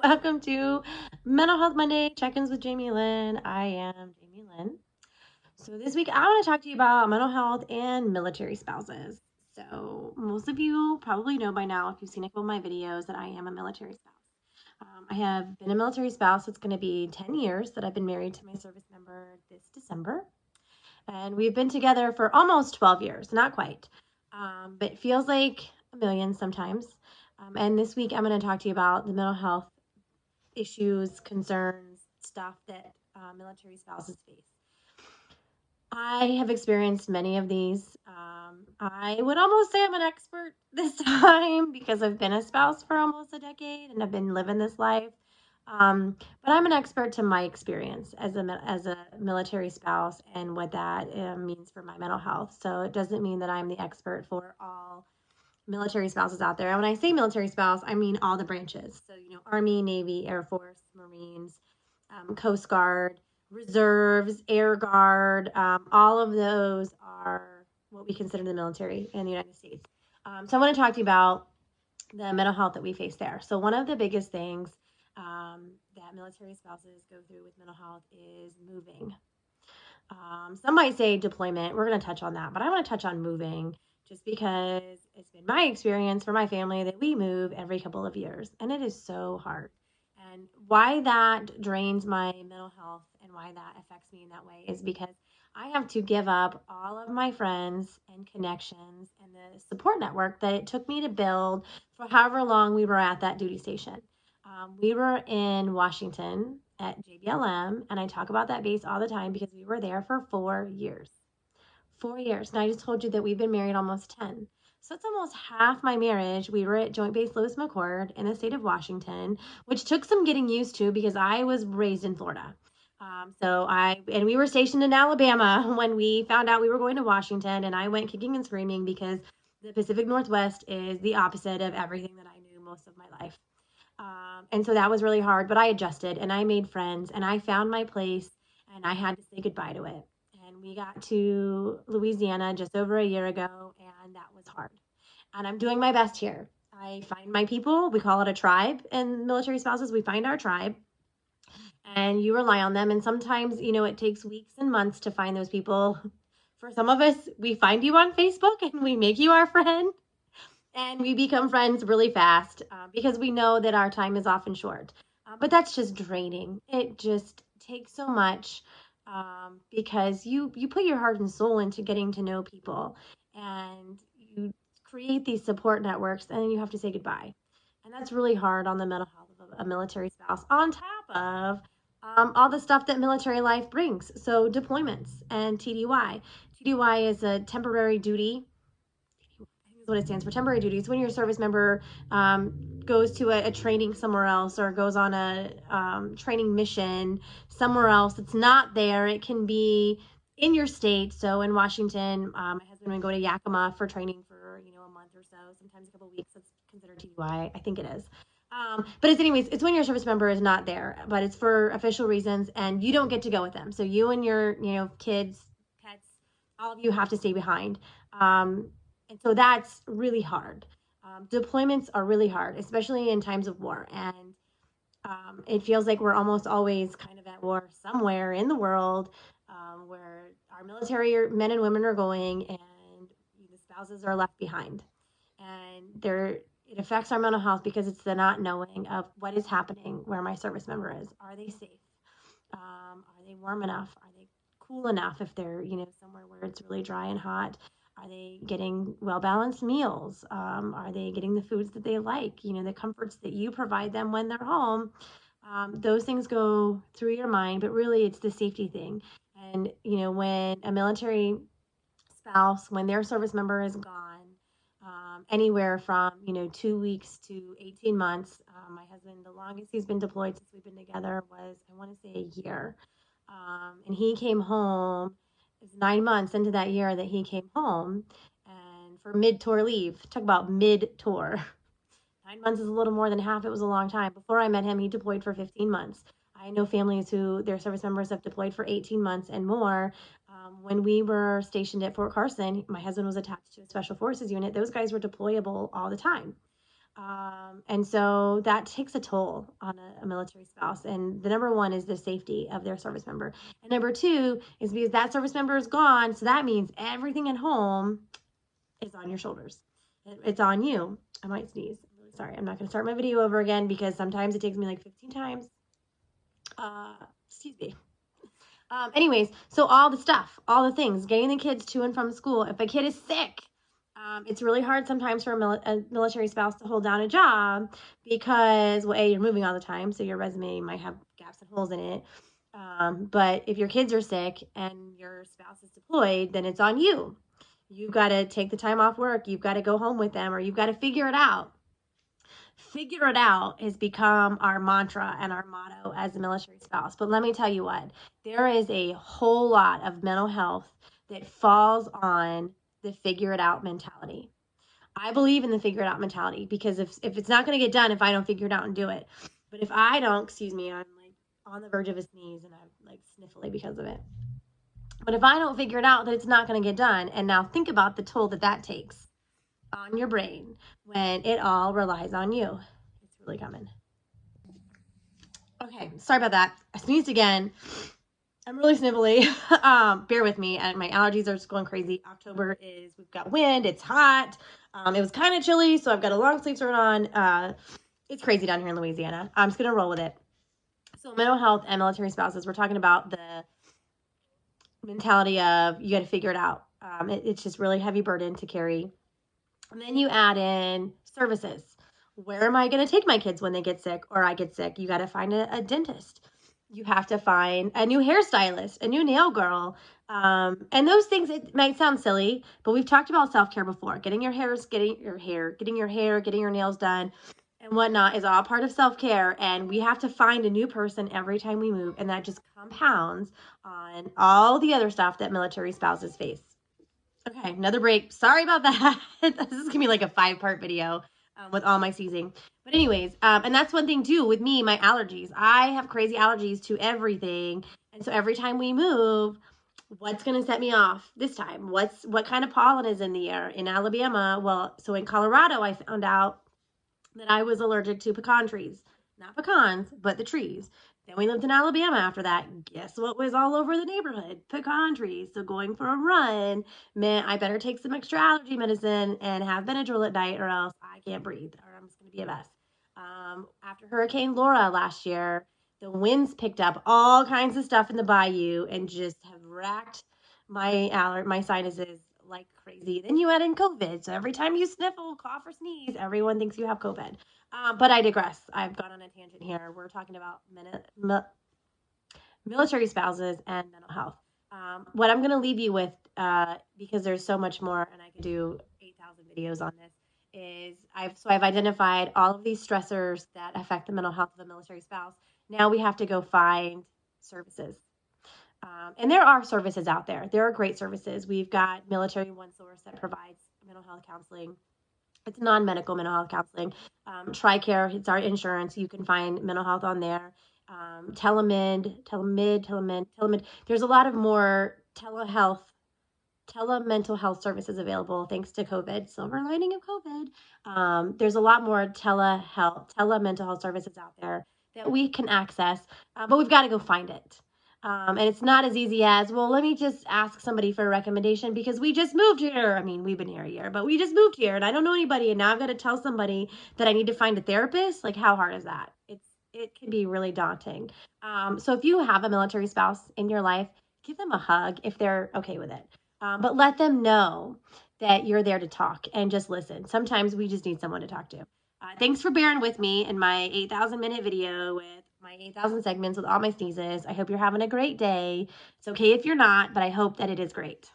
Welcome to Mental Health Monday Check-ins with Jamie Lynn. I am Jamie Lynn. So this week I want to talk to you about mental health and military spouses. So most of you probably know by now, if you've seen a couple of my videos, that I am a military spouse. I have been a military spouse. It's going to be 10 years that I've been married to my service member this December. And we've been together for almost 12 years, not quite, but it feels like a million sometimes. And this week I'm going to talk to you about the mental health issues, concerns, stuff that military spouses face. I have experienced many of these. I would almost say I'm an expert this time because I've been a spouse for almost a decade and I've been living this life. But I'm an expert to my experience as a military spouse and what that means for my mental health. So it doesn't mean that I'm the expert for all military spouses out there. And when I say military spouse, I mean all the branches. So, Army, Navy, Air Force, Marines, Coast Guard, Reserves, Air Guard, all of those are what we consider the military in the United States. So I want to talk to you about the mental health that we face there. So one of the biggest things that military spouses go through with mental health is moving. Some might say deployment. We're going to touch on that, but I want to touch on moving just because it's been my experience for my family that we move every couple of years, and it is so hard. And why that drains my mental health and why that affects me in that way is because I have to give up all of my friends and connections and the support network that it took me to build for however long we were at that duty station. We were in Washington at JBLM, and I talk about that base all the time because we were there for 4 years. 4 years. And I just told you that we've been married almost 10. So it's almost half my marriage. We were at Joint Base Lewis McChord in the state of Washington, which took some getting used to because I was raised in Florida. And we were stationed in Alabama when we found out we were going to Washington, and I went kicking and screaming because the Pacific Northwest is the opposite of everything that I knew most of my life. And so that was really hard, but I adjusted and I made friends and I found my place and I had to say goodbye to it. And we got to Louisiana just over a year ago, and that was hard. And I'm doing my best here. I find my people. We call it a tribe in military spouses. We find our tribe and you rely on them. And sometimes, it takes weeks and months to find those people. For some of us, we find you on Facebook and we make you our friend. And we become friends really fast because we know that our time is often short. But that's just draining. It just takes so much because you put your heart and soul into getting to know people, and you create these support networks, and then you have to say goodbye. And that's really hard on the mental health of a military spouse, on top of all the stuff that military life brings. So deployments and TDY. TDY is a temporary duty, is what it stands for, temporary duties. When your service member goes to a training somewhere else or goes on a training mission somewhere else, it's not there. It can be in your state. So in Washington, my husband would go to Yakima for training for a month or so, sometimes a couple of weeks. That's considered TDY. I think it is. But it's when your service member is not there, but it's for official reasons, and you don't get to go with them. So you and your kids, pets, all of you have to stay behind. And so that's really hard. Deployments are really hard, especially in times of war. And it feels like we're almost always kind of at war somewhere in the world where our military men and women are going and the spouses are left behind. And it affects our mental health because it's the not knowing of what is happening where my service member is. Are they safe? Are they warm enough? Are they cool enough if they're, somewhere where it's really dry and hot? Are they getting well-balanced meals? Are they getting the foods that they like? The comforts that you provide them when they're home. Those things go through your mind, but really it's the safety thing. And, when a military spouse, when their service member is gone, anywhere from, 2 weeks to 18 months. My husband, the longest he's been deployed since we've been together was, I want to say, a year. And he came home, it was 9 months into that year that he came home, and for mid-tour leave. Talk about mid-tour. 9 months is a little more than half. It was a long time. Before I met him, he deployed for 15 months. I know families who their service members have deployed for 18 months and more. When we were stationed at Fort Carson, my husband was attached to a special forces unit. Those guys were deployable all the time. And so that takes a toll on a military spouse. And the number one is the safety of their service member. And number two is because that service member is gone. So that means everything at home is on your shoulders. It's on you. I might sneeze. I'm really sorry. I'm not going to start my video over again because sometimes it takes me like 15 times. Excuse me. Anyways, so all the stuff, all the things, getting the kids to and from school. If a kid is sick, it's really hard sometimes for a military spouse to hold down a job because, well, A, you're moving all the time, so your resume might have gaps and holes in it. But if your kids are sick and your spouse is deployed, then it's on you. You've got to take the time off work. You've got to go home with them, or you've got to figure it out. Figure it out has become our mantra and our motto as a military spouse. But let me tell you what, there is a whole lot of mental health that falls on the figure it out mentality. I believe in the figure it out mentality because if it's not going to get done if I don't figure it out and do it. But if I don't, excuse me, I'm like on the verge of a sneeze and I'm like sniffly because of it. But if I don't figure it out, then it's not going to get done. And now think about the toll that takes on your brain when it all relies on you. It's really coming. Okay, sorry about that. I sneezed again. I'm really sniffly. Bear with me. And my allergies are just going crazy. We've got wind. It's hot. It was kind of chilly, so I've got a long sleeve shirt on. It's crazy down here in Louisiana. I'm just going to roll with it. So mental health and military spouses, we're talking about the mentality of you got to figure it out. It's just really heavy burden to carry. And then you add in services. Where am I going to take my kids when they get sick or I get sick? You got to find a dentist. You have to find a new hairstylist, a new nail girl. And those things, it might sound silly, but we've talked about self-care before. Getting your hair, getting your nails done and whatnot is all part of self-care. And we have to find a new person every time we move. And that just compounds on all the other stuff that military spouses face. Okay, another break. Sorry about that. This is going to be like a 5-part video with all my sneezing. But anyways, and that's one thing too with me, my allergies. I have crazy allergies to everything. And so every time we move, what's going to set me off this time? What kind of pollen is in the air? In Alabama, well, so in Colorado, I found out that I was allergic to pecan trees. Not pecans, but the trees. Then we lived in Alabama after that. Guess what was all over the neighborhood? Pecan trees. So going for a run meant I better take some extra allergy medicine and have Benadryl at night or else I can't breathe or I'm just going to be a mess. After Hurricane Laura last year, the winds picked up all kinds of stuff in the bayou and just have racked my sinuses like crazy. Then you add in COVID. So every time you sniffle, cough, or sneeze, everyone thinks you have COVID. But I digress. I've gone on a tangent here. We're talking about military spouses and mental health. What I'm going to leave you with, because there's so much more, and I could do 8,000 videos on this, is I've identified all of these stressors that affect the mental health of a military spouse. Now we have to go find services. And there are services out there. There are great services. We've got Military One Source that provides mental health counseling. It's non-medical mental health counseling. TRICARE, it's our insurance. You can find mental health on there. Telemid. There's a lot of more telemental health services available thanks to COVID. Silver lining of COVID. There's a lot more telemental health services out there that we can access, but we've got to go find it. And it's not as easy as, well, let me just ask somebody for a recommendation because we just moved here. I mean, we've been here a year, but we just moved here and I don't know anybody. And now I've got to tell somebody that I need to find a therapist. Like, how hard is that? It can be really daunting. So if you have a military spouse in your life, give them a hug if they're okay with it. But let them know that you're there to talk and just listen. Sometimes we just need someone to talk to. Thanks for bearing with me in my 8,000-minute video with my 8,000 segments with all my sneezes. I hope you're having a great day. It's okay if you're not, but I hope that it is great.